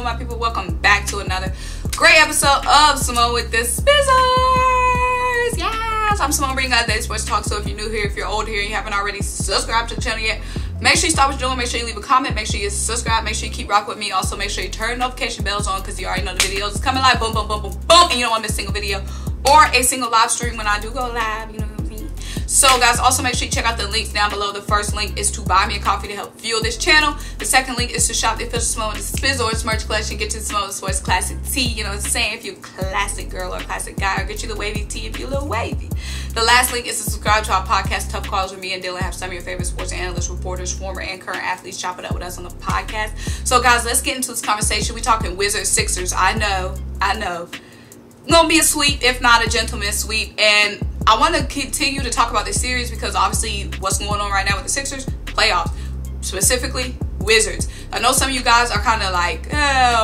my people? Welcome back to another great episode of Simone with the Spizzers. Yes, I'm Simone bringing you guys daily sports talk. So if you're new here, if you're old here and you haven't already subscribed to the channel yet, make sure you stop what you're doing. Make sure you leave a comment. Make sure you subscribe. Make sure you keep rocking with me. Also, make sure you turn notification bells on because you already know the videos is coming live. Boom, boom, boom, boom, boom. And you don't want to miss a single video or a single live stream when I do go live. You know what I mean? So guys, also make sure you check out the links down below. The first link is to buy me a coffee to help fuel this channel. The second link is to shop the official Simone with the Spizzers merch collection. Get you the Simone with the Sports classic tee. You know what I'm saying? If you're a classic girl or a classic guy, or get you the wavy tee if you're a little wavy. The last link is to subscribe to our podcast, Tough Calls, where me and Dylan have some of your favorite sports analysts, reporters, former and current athletes chop it up with us on the podcast. So guys, let's get into this conversation. We're talking Wizards, Sixers. I know. Gonna be a sweep, if not a gentleman's sweep. And I want to continue to talk about this series because obviously what's going on right now with the Sixers, playoffs, specifically Wizards. I know some of you guys are kind of like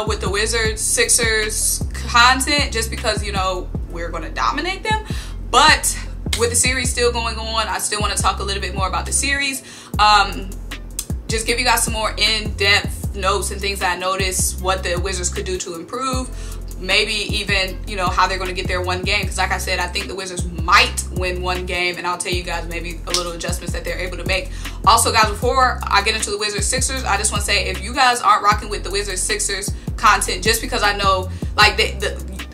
with the Wizards, Sixers content just because, you know, we're going to dominate them. But with the series still going on, I still want to talk a little bit more about the series. Just give you guys some more in-depth notes and things that I noticed, what the Wizards could do to improve. Maybe even, you know, how they're going to get their one game. Because like I said, I think the Wizards might win one game. And I'll tell you guys maybe a little adjustments that they're able to make. Also, guys, before I get into the Wizards Sixers, I just want to say, if you guys aren't rocking with the Wizards Sixers content, just because I know, like,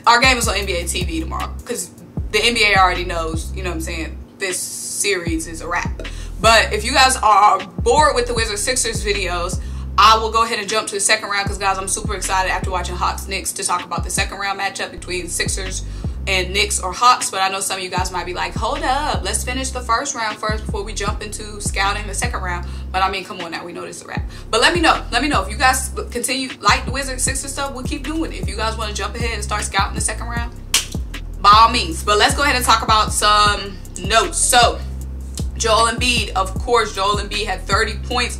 our game is on NBA TV tomorrow. Because the NBA already knows, you know what I'm saying, this series is a wrap. But if you guys are bored with the Wizards Sixers videos, I will go ahead and jump to the second round because, guys, I'm super excited after watching Hawks-Knicks to talk about the second round matchup between Sixers and Knicks or Hawks. But I know some of you guys might be like, hold up, let's finish the first round first before we jump into scouting the second round. But I mean, come on now, we know this is a wrap. But let me know if you guys continue like the Wizards Sixers stuff, we'll keep doing it. If you guys want to jump ahead and start scouting the second round, by all means. But let's go ahead and talk about some notes. So Joel Embiid, of course, Joel Embiid had 30 points.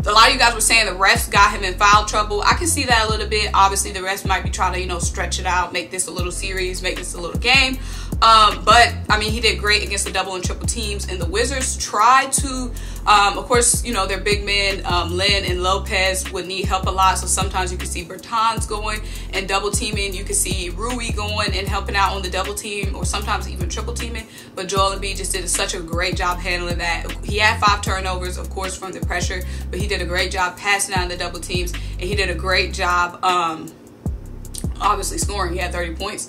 A lot of you guys were saying the refs got him in foul trouble. I can see that a little bit. Obviously, the refs might be trying to, you know, stretch it out, make this a little series, make this a little game. But, I mean, he did great against the double and triple teams. And the Wizards tried to, of course, you know, their big men, Lin and Lopez, would need help a lot. So sometimes you can see BERTANS going and double teaming. You can see Rui going and helping out on the double team, or sometimes even triple teaming. But Joel Embiid just did such a great job handling that. He had 5 turnovers, of course, from the pressure, but he did a great job passing down the double teams, and he did a great job obviously scoring. He had 30 points.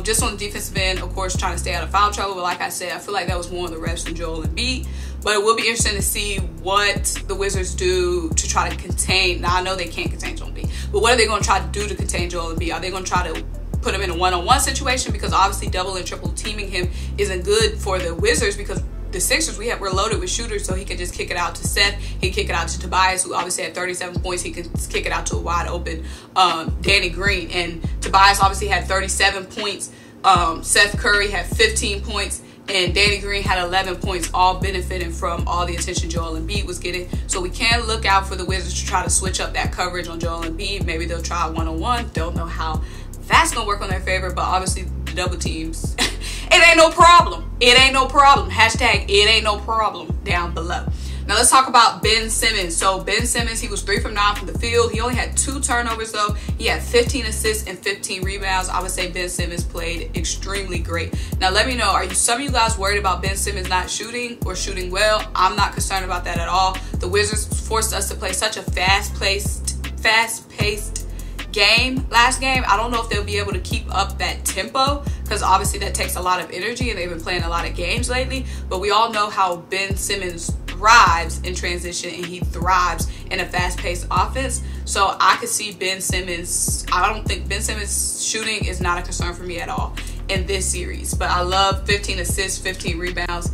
Just on the defensive end, of course, trying to stay out of foul trouble. But like I said, I feel like that was more of the refs than Joel Embiid. But it will be interesting to see what the Wizards do to try to contain. Now, I know they can't contain Joel Embiid, but what are they going to try to do to contain Joel Embiid? Are they going to try to put him in a one-on-one situation? Because obviously double and triple teaming him isn't good for the Wizards, because the Sixers, we're loaded with shooters, so he could just kick it out to Seth. He could kick it out to Tobias, who obviously had 37 points. He could kick it out to a wide open Danny Green. And Tobias obviously had 37 points. Seth Curry had 15 points. And Danny Green had 11 points, all benefiting from all the attention Joel Embiid was getting. So we can look out for the Wizards to try to switch up that coverage on Joel Embiid. Maybe they'll try one-on-one. Don't know how that's going to work on their favor, but obviously the double teams, it ain't no problem. It ain't no problem. Hashtag it ain't no problem down below. Now let's talk about Ben Simmons. So Ben Simmons, he was 3 from 9 from the field. He only had 2 turnovers though. He had 15 assists and 15 rebounds. I would say Ben Simmons played extremely great. Now let me know, are some of you guys worried about Ben Simmons not shooting or shooting well? I'm not concerned about that at all. The Wizards forced us to play such a fast-paced game last game. I don't know if they'll be able to keep up that tempo, because obviously that takes a lot of energy and they've been playing a lot of games lately. But we all know how Ben Simmons thrives in transition, and he thrives in a fast-paced offense. So I could see Ben Simmons, I don't think Ben Simmons shooting is not a concern for me at all in this series. But I love 15 assists, 15 rebounds,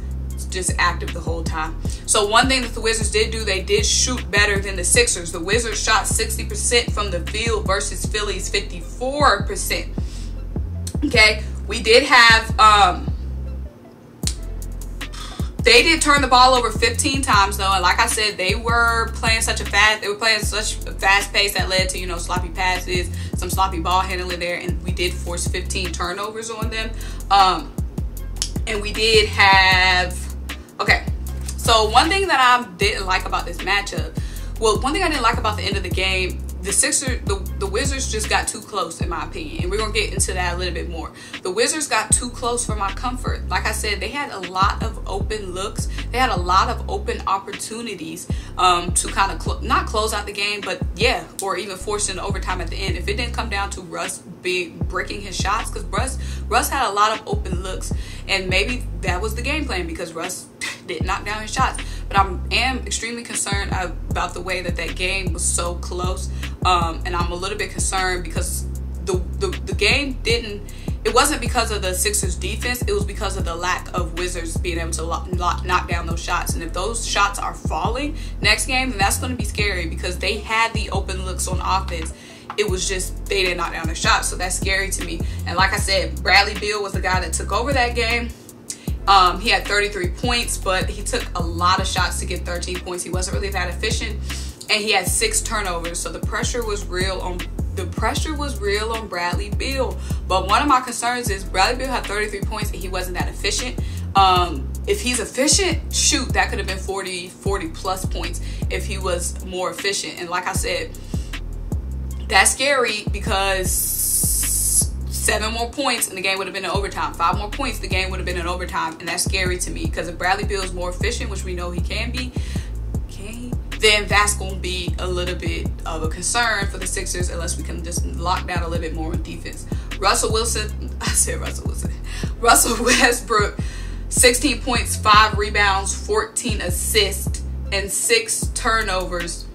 just active the whole time. So one thing that the Wizards did do, they did shoot better than the Sixers. The Wizards shot 60% from the field versus Philly's 54%. Okay, we did have they did turn the ball over 15 times though, and like I said, they were playing such a fast pace that led to, you know, sloppy passes, some sloppy ball handling there, and we did force 15 turnovers on them. And we did have, okay, so one thing that I didn't like about this matchup, well, one thing I didn't like about the end of the game the Wizards just got too close in my opinion, and we're gonna get into that a little bit more. The Wizards got too close for my comfort. Like I said, they had a lot of open looks, they had a lot of open opportunities to kind of not close out the game, but yeah, or even force in overtime at the end if it didn't come down to Russ bricking his shots, because Russ had a lot of open looks, and maybe that was the game plan because Russ did knock down his shots. But I am extremely concerned about the way that game was so close, and I'm a little bit concerned because the game it wasn't because of the Sixers defense, it was because of the lack of Wizards being able to knock down those shots. And if those shots are falling next game, then that's going to be scary, because they had the open looks on offense. It was just they didn't knock down their shots, so that's scary to me. And like I said, Bradley Beal was the guy that took over that game. He had 33 points, but he took a lot of shots to get 13 points. He wasn't really that efficient, and he had 6 turnovers. So the pressure was real on Bradley Beal. But one of my concerns is Bradley Beal had 33 points and he wasn't that efficient. If he's efficient, shoot, that could have been 40 plus points if he was more efficient. And like I said, that's scary, because 7 more points and the game would have been in overtime. 5 more points, the game would have been in overtime. And that's scary to me, because if Bradley Beal is more efficient, which we know he can be, then that's going to be a little bit of a concern for the Sixers, unless we can just lock down a little bit more on defense. Russell Westbrook, 16 points, 5 rebounds, 14 assists, and 6 turnovers.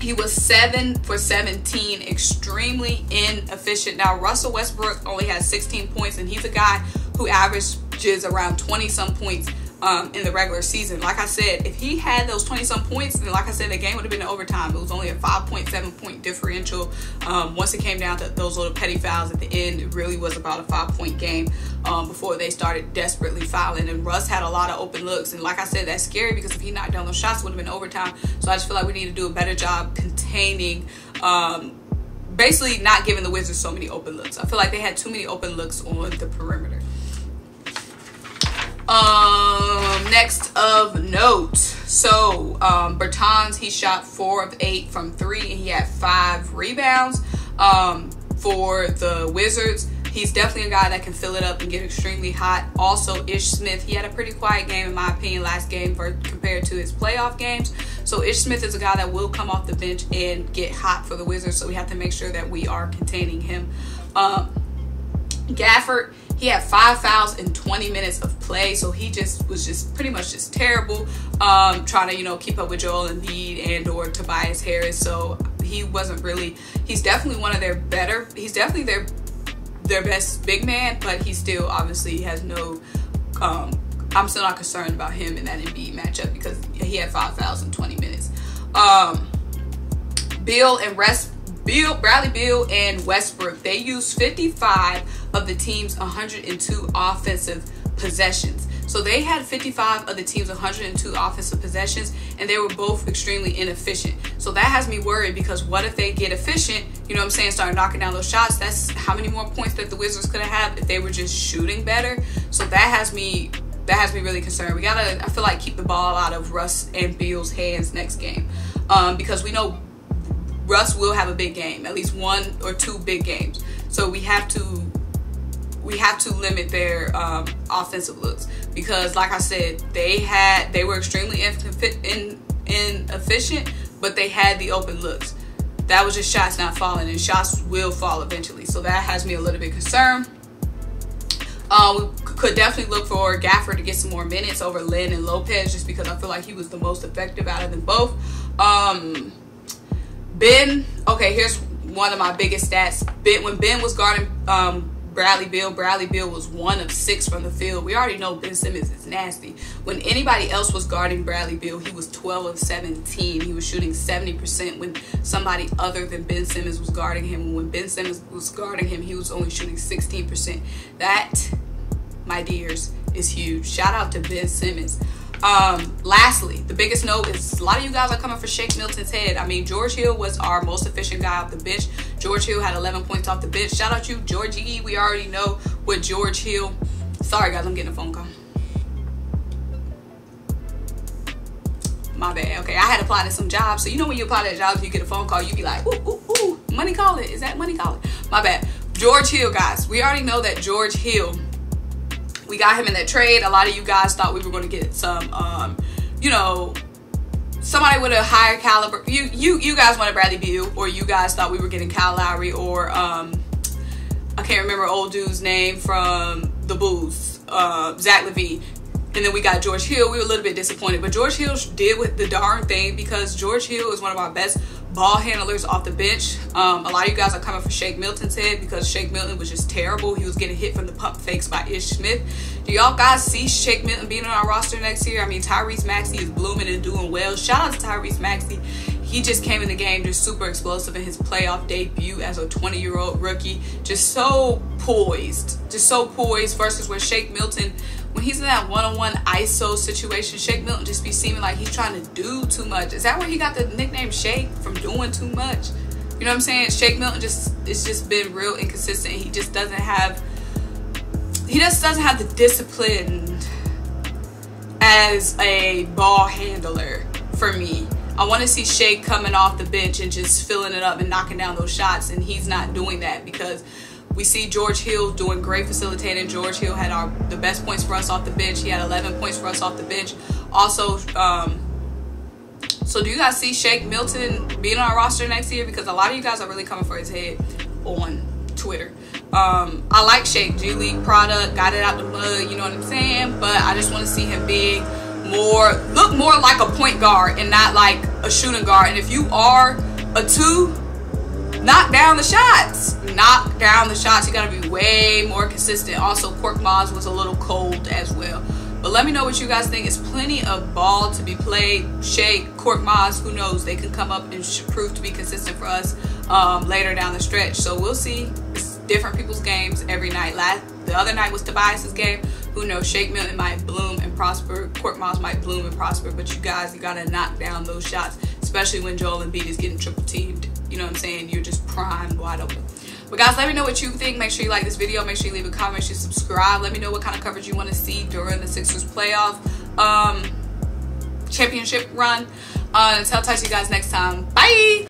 He was 7 for 17, extremely inefficient. Now, Russell Westbrook only has 16 points, and he's a guy who averages around 20-some points in the regular season. Like I said, if he had those 20-some points, then like I said, the game would have been in overtime. It was only a 5.7 point differential. Once it came down to those little petty fouls at the end, it really was about a 5-point game before they started desperately fouling. And Russ had a lot of open looks, and like I said, that's scary, because if he knocked down those shots, it would have been overtime. So I just feel like we need to do a better job containing, basically not giving the Wizards so many open looks. I feel like they had too many open looks on the perimeter. Next of note, so BERTANS, he shot 4 of 8 from 3, and he had 5 rebounds. For the Wizards, he's definitely a guy that can fill it up and get extremely hot. Also, Ish Smith, he had a pretty quiet game in my opinion last game compared to his playoff games. So Ish Smith is a guy that will come off the bench and get hot for the Wizards, so we have to make sure that we are containing him. Gafford, he had 5 fouls in 20 minutes of play, so he was pretty much terrible, trying to keep up with Joel Embiid and or Tobias Harris. So he wasn't really, he's definitely one of their better, he's definitely their best big man, but he still obviously has no, I'm still not concerned about him in that Embiid matchup, because he had 5 fouls in 20 minutes. Bradley Beal and Westbrook, they used 55 of the team's 102 offensive possessions. So they had 55 of the team's 102 offensive possessions, and they were both extremely inefficient. So that has me worried, because what if they get efficient, you know what I'm saying, start knocking down those shots? That's how many more points that the Wizards could have had if they were just shooting better. So that has me really concerned. We gotta, I feel like, keep the ball out of Russ and Beal's hands next game, because we know Russ will have a big game, at least 1 or 2 big games. So we have to limit their offensive looks, because like I said, they were extremely inefficient, but they had the open looks. That was just shots not falling, and shots will fall eventually. So that has me a little bit concerned. We could definitely look for Gafford to get some more minutes over Lynn and Lopez, just because I feel like he was the most effective out of them both. Ben, okay, here's one of my biggest stats. When Ben was guarding Bradley Beal was 1 of 6 from the field. We already know Ben Simmons is nasty. When anybody else was guarding Bradley Beal, he was 12 of 17. He was shooting 70% when somebody other than Ben Simmons was guarding him. When Ben Simmons was guarding him, he was only shooting 16%. That, my dears, is huge. Shout out to Ben Simmons. Lastly, the biggest note is a lot of you guys are coming for Shake Milton's head. I mean, George Hill was our most efficient guy off the bench. George Hill had 11 points off the bench. Shout out you, Georgie. We already know what George Hill. Sorry, guys, I'm getting a phone call. My bad. Okay, I had applied to some jobs. So you know when you apply to jobs, you get a phone call, you be like, ooh, ooh, ooh, money calling. Is that money calling? My bad. George Hill, guys. We already know that George Hill, we got him in that trade. A lot of you guys thought we were going to get some, you know, somebody with a higher caliber. You guys wanted Bradley Beal, or you guys thought we were getting Kyle Lowry, or I can't remember old dude's name from the Bulls, Zach LaVine. And then we got George Hill. We were a little bit disappointed, but George Hill did with the darn thing, because George Hill is one of our best ball handlers off the bench. A lot of you guys are coming for Shake Milton's head, because Shake Milton was just terrible. He was getting hit from the pump fakes by Ish Smith. Do y'all guys see Shake Milton being on our roster next year? I mean, Tyrese Maxey is blooming and doing well. Shout out to Tyrese Maxey. He just came in the game just super explosive in his playoff debut as a 20-year-old rookie. Just so poised. Just so poised, versus where Shake Milton, when he's in that one-on-one ISO situation, Shake Milton just be seeming like he's trying to do too much. Is that where he got the nickname Shake, from doing too much? You know what I'm saying? Shake Milton it's just been real inconsistent. He just doesn't have the discipline as a ball handler for me. I want to see Shake coming off the bench and just filling it up and knocking down those shots, and he's not doing that, because we see George Hill doing great facilitating. George Hill had the best points for us off the bench. He had 11 points for us off the bench. Also, so do you guys see Shake Milton being on our roster next year? Because a lot of you guys are really coming for his head on Twitter. I like Shake, G League product, got it out the mud, you know what I'm saying? But I just want to see him look more like a point guard and not like a shooting guard. And if you are a 2, knock down the shots. Knock down the shots. You got to be way more consistent. Also, Cork Moz was a little cold as well. But let me know what you guys think. It's plenty of ball to be played. Shake, Cork Moz, who knows? They can come up and prove to be consistent for us later down the stretch. So we'll see. It's different people's games every night. The other night was Tobias's game. Who knows? Shake Milton might bloom and prosper. Cork Moz might bloom and prosper. But you guys, you got to knock down those shots, especially when Joel Embiid is getting triple teamed. You know what I'm saying? You're just primed wide open. But guys, let me know what you think. Make sure you like this video. Make sure you leave a comment. Make sure you subscribe. Let me know what kind of coverage you want to see during the Sixers playoff championship run. Until I talk to you guys next time. Bye!